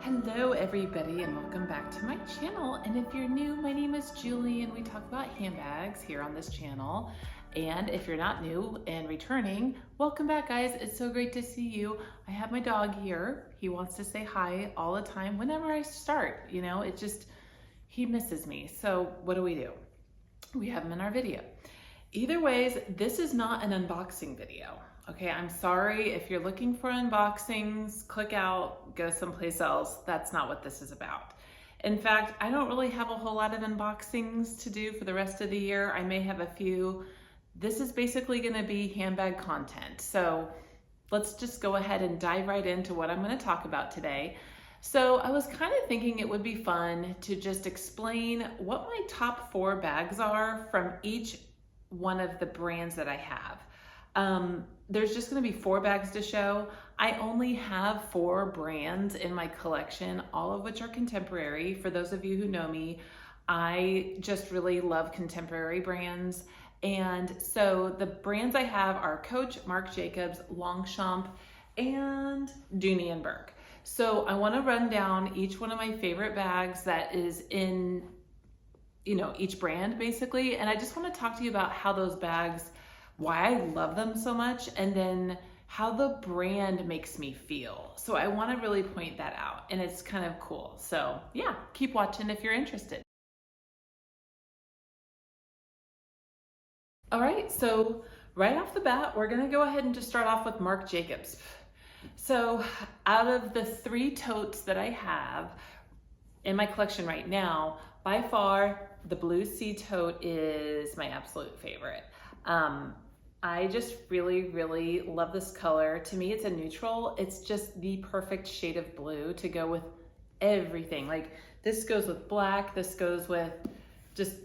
Hello everybody and welcome back to my channel. And if you're new, my name is Julie and we talk about handbags here on this channel. And if you're not new and returning, welcome back guys. It's so great to see you. I have my dog here. He wants to say hi all the time whenever I start, you know, he misses me. So what do? We have him in our video. Either ways, this is not an unboxing video. Okay, I'm sorry if you're looking for unboxings, click out, go someplace else. That's not what this is about. In fact, I don't really have a whole lot of unboxings to do for the rest of the year. I may have a few. This is basically gonna be handbag content. So let's just go ahead and dive right into what I'm gonna talk about today. So I was kind of thinking it would be fun to just explain what my top 4 bags are from each one of the brands that I have. There's just going to be 4 bags to show. I only have 4 brands in my collection, all of which are contemporary. For those of you who know me, I just really love contemporary brands. And so the brands I have are Coach, Marc Jacobs, Longchamp, and Dooney Bourke. So I want to run down each one of my favorite bags that is in, you know, each brand basically. And I just want to talk to you about how those bags, why I love them so much, and then how the brand makes me feel. So I want to really point that out, and it's kind of cool. So yeah, keep watching if you're interested. All right, so right off the bat, we're gonna go ahead and just start off with Marc Jacobs. So out of the 3 totes that I have in my collection right now, by far, the blue sea tote is my absolute favorite. I just really love this color. To me, it's a neutral. It's just the perfect shade of blue to go with everything. Like this goes with black, this goes with just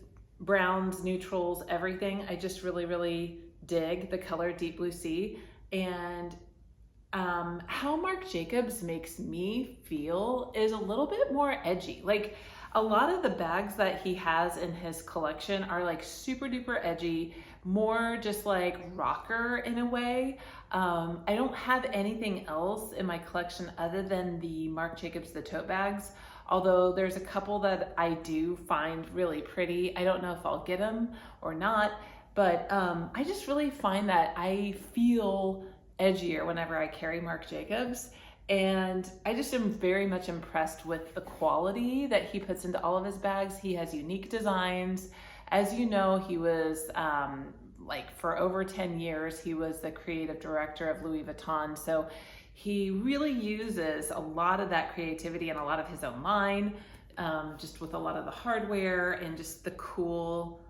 browns, neutrals, everything. I just really dig the color Deep Blue Sea. And how Marc Jacobs makes me feel is a little bit more edgy. Like a lot of the bags that he has in his collection are like super duper edgy, more just like rocker in a way. I don't have anything else in my collection other than the Marc Jacobs, the tote bags, although there's a couple that I do find really pretty. I don't know if I'll get them or not, but I just really find that I feel edgier whenever I carry Marc Jacobs. And I just am very much impressed with the quality that he puts into all of his bags. He has unique designs. As you know, he was like for over 10 years, he was the creative director of Louis Vuitton. So he really uses a lot of that creativity and a lot of his own line, just with a lot of the hardware and just the cool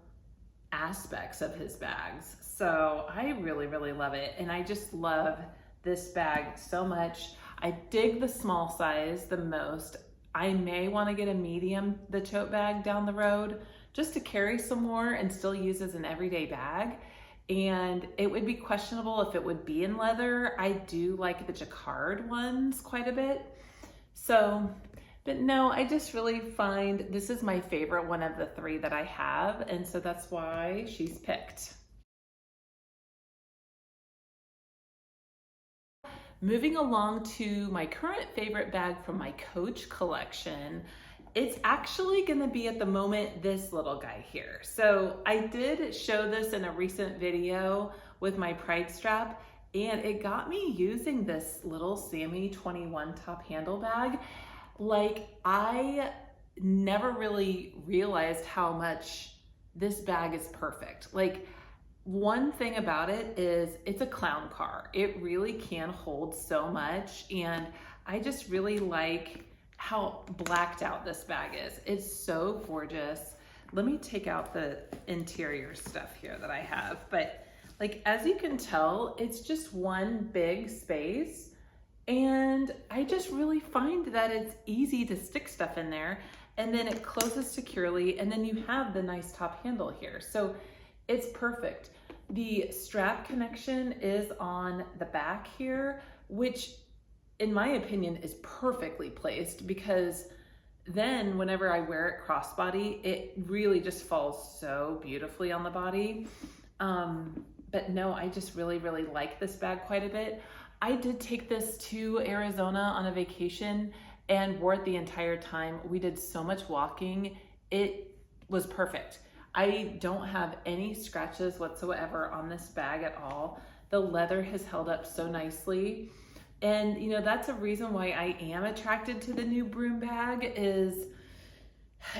aspects of his bags. So I really love it. And I just love this bag so much. I dig the small size the most. I may want to get a medium, the tote bag down the road, just to carry some more and still use as an everyday bag. And it would be questionable if it would be in leather. I do like the jacquard ones quite a bit. So, but no, I just really find this is my favorite one of the 3 that I have. And so that's why she's picked. Moving along to my current favorite bag from my Coach collection, it's actually gonna be at the moment this little guy here. So I did show this in a recent video with my Pride strap, and it got me using this little Sammy 21 top handle bag. Like I never really realized how much this bag is perfect. Like one thing about it is it's a clown car. It really can hold so much, and I just really like how blacked out this bag is. It's so gorgeous. Let me take out the interior stuff here that I have, but like as you can tell, it's just one big space, and I just really find that it's easy to stick stuff in there, and then it closes securely, and then you have the nice top handle here. So it's perfect. The strap connection is on the back here, which in my opinion is perfectly placed, because then whenever I wear it crossbody, it really just falls so beautifully on the body. But no, I just really like this bag quite a bit. I did take this to Arizona on a vacation, and wore it the entire time. We did so much walking. It was perfect. I don't have any scratches whatsoever on this bag at all. The leather has held up so nicely. And you know, that's a reason why I am attracted to the new Broom bag. Is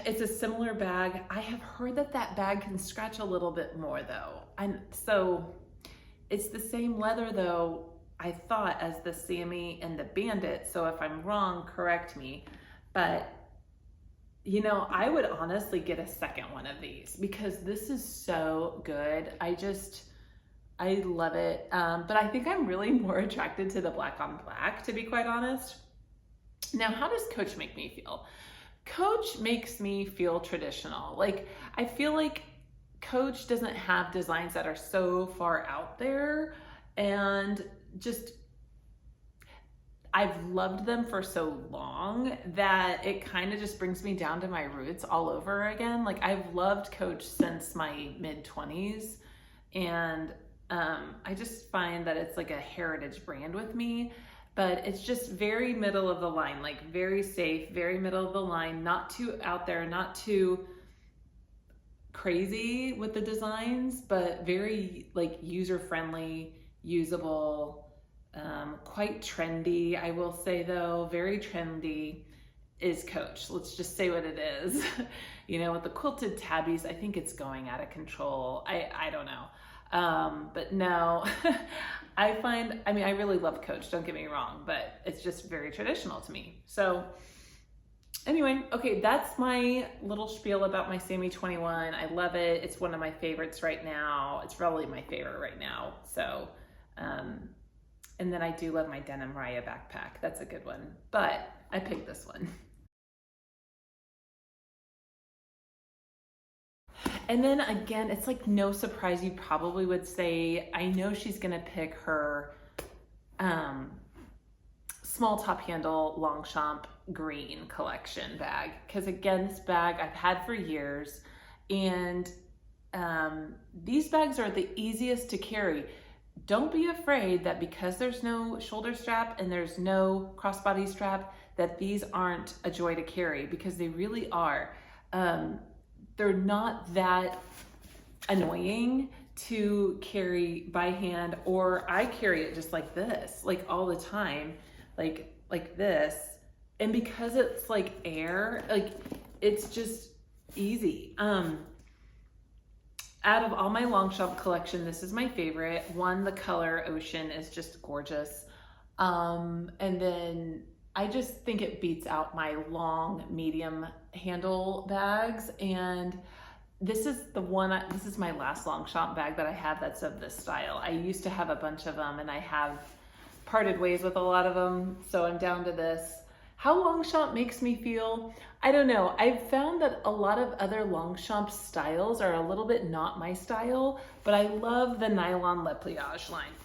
it's a similar bag. I have heard that that bag can scratch a little bit more though. And so it's the same leather though, I thought, as the Sammy and the Bandit. So if I'm wrong, correct me. But you know, I would honestly get a second one of these because this is so good. I love it. But I think I'm really more attracted to the black on black, to be quite honest. Now, how does Coach make me feel? Coach makes me feel traditional. Like, I feel like Coach doesn't have designs that are so far out there, and just I've loved them for so long that it kind of just brings me down to my roots all over again. Like, I've loved Coach since my mid-20s, and I just find that it's like a heritage brand with me, but it's just very middle of the line, like very safe, very middle of the line, not too out there, not too crazy with the designs, but very like user-friendly, usable, quite trendy. I will say though, very trendy is Coach. Let's just say what it is. You know, with the quilted tabbies, I think it's going out of control. I don't know. But no, I mean, I really love Coach, don't get me wrong, but it's just very traditional to me. So anyway, okay, that's my little spiel about my Sammy 21. I love it. It's one of my favorites right now. It's probably my favorite right now. So, and then I do love my Denim Raya backpack. That's a good one, but I picked this one. And then again, it's like no surprise, you probably would say, I know she's gonna pick her small top handle Longchamp green collection bag. Because again, this bag I've had for years, and these bags are the easiest to carry. Don't be afraid that because there's no shoulder strap and there's no crossbody strap, that these aren't a joy to carry, because they really are. They're not that annoying to carry by hand, or I carry it just like this, like all the time, like this. And because it's like air, like it's just easy. Out of all my Longchamp collection, this is my favorite. One, the color Ocean is just gorgeous. And then I just think it beats out my long, medium handle bags. And this is the one, this is my last Longchamp bag that I have that's of this style. I used to have a bunch of them, and I have parted ways with a lot of them. So I'm down to this. How Longchamp makes me feel, I don't know. I've found that a lot of other Longchamp styles are a little bit not my style, but I love the nylon Le Pliage line.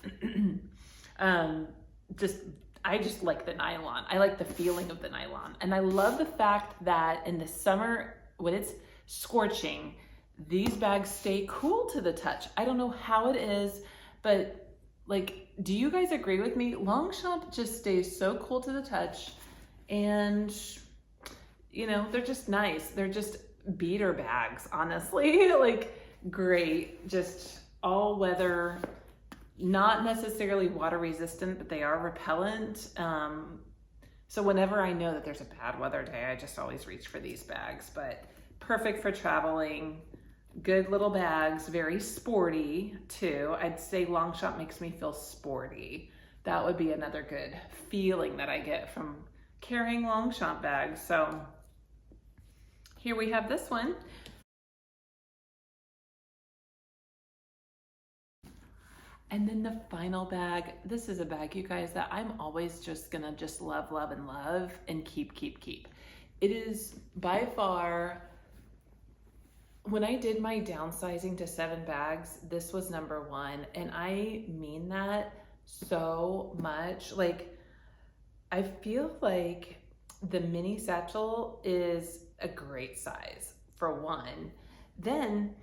I just like the nylon. I like the feeling of the nylon. And I love the fact that in the summer, when it's scorching, these bags stay cool to the touch. I don't know how it is, but like, do you guys agree with me? Longchamp just stays so cool to the touch, and you know, they're just nice. They're just beater bags, honestly. Like, great, just all weather. Not necessarily water resistant, but they are repellent. So whenever I know that there's a bad weather day, I just always reach for these bags. But perfect for traveling, good little bags, very sporty too. I'd say Longchamp makes me feel sporty. That would be another good feeling that I get from carrying Longchamp bags. So here we have this one. And then the final bag, this is a bag, you guys, that I'm always just gonna just love, love, and love, and keep. It is by far, when I did my downsizing to 7 bags, this was number 1. And I mean that so much. Like, I feel like the mini satchel is a great size for one. Then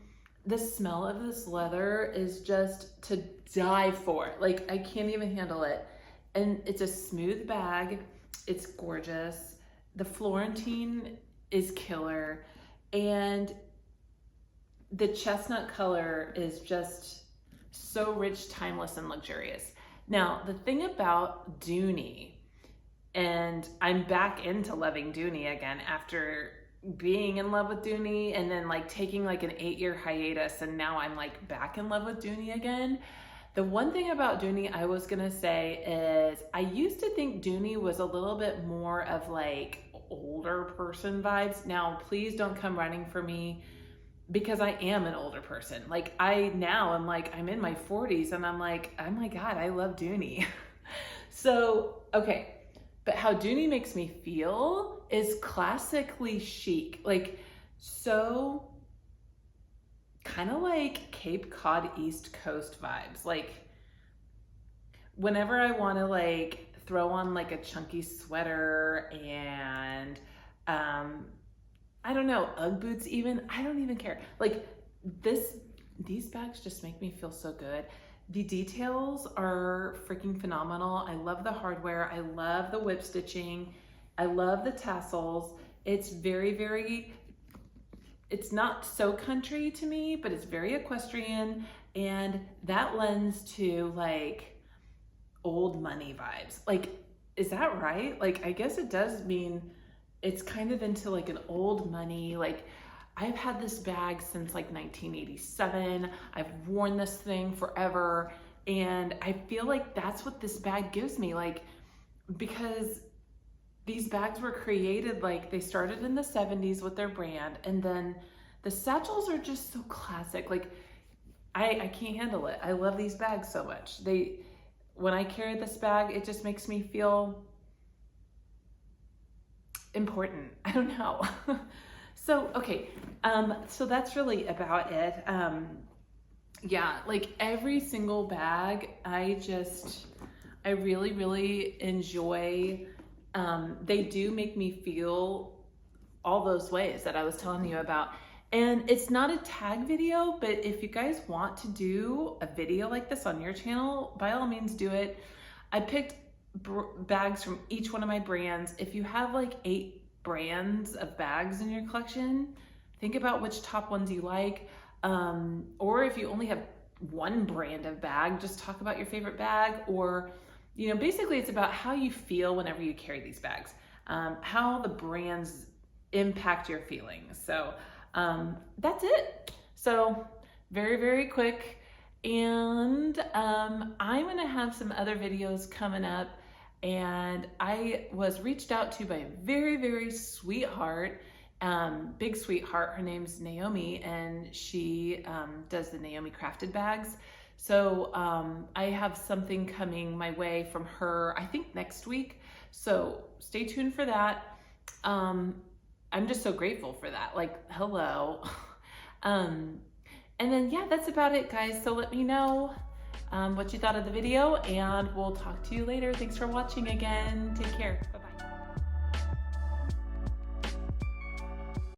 the smell of this leather is just to die for. Like, I can't even handle it. And it's a smooth bag. It's gorgeous. the Florentine is killer, and the chestnut color is just so rich, timeless, and luxurious. Now, the thing about Dooney, and I'm back into loving Dooney again after being in love with Dooney and then like taking like an 8-year hiatus, and now I'm like back in love with Dooney again. The one thing about Dooney I was gonna say is I used to think Dooney was a little bit more of like older person vibes. Now, please don't come running for me because I am an older person. Like I'm like, I'm in my 40s and I'm like, oh my God, I love Dooney. So, okay. But how Dooney makes me feel is classically chic, like so kind of like Cape Cod East Coast vibes. Like whenever I want to like throw on like a chunky sweater and I don't know, Ugg boots even, I don't even care. Like these bags just make me feel so good. The details are freaking phenomenal. I love the hardware. I love the whip stitching. I love the tassels. It's very, very, it's not so country to me, but it's very equestrian, and that lends to like old money vibes. Like, is that right? Like, I guess it does mean it's kind of into like an old money, like I've had this bag since like 1987. I've worn this thing forever. And I feel like that's what this bag gives me. Like, because these bags were created, like they started in the 70s with their brand. And then the satchels are just so classic. Like I can't handle it. I love these bags so much. When I carry this bag, it just makes me feel important. I don't know. So, okay, so that's really about it. Yeah, like every single bag, I really, really enjoy. They do make me feel all those ways that I was telling you about. And it's not a tag video, but if you guys want to do a video like this on your channel, by all means do it. I picked bags from each one of my brands. If you have like 8 brands of bags in your collection, think about which top ones you like, or if you only have one brand of bag, just talk about your favorite bag, or you know, basically it's about how you feel whenever you carry these bags, how the brands impact your feelings. So that's it. So very, very quick, and I'm gonna have some other videos coming up. And I was reached out to by a very, very sweetheart, big sweetheart. Her name's Naomi, and she does the Naomi crafted bags. So I have something coming my way from her, I think next week. So stay tuned for that. I'm just so grateful for that. Like, hello. And then, yeah, that's about it, guys. So let me know what you thought of the video, and we'll talk to you later. Thanks for watching again. Take care. Bye-bye.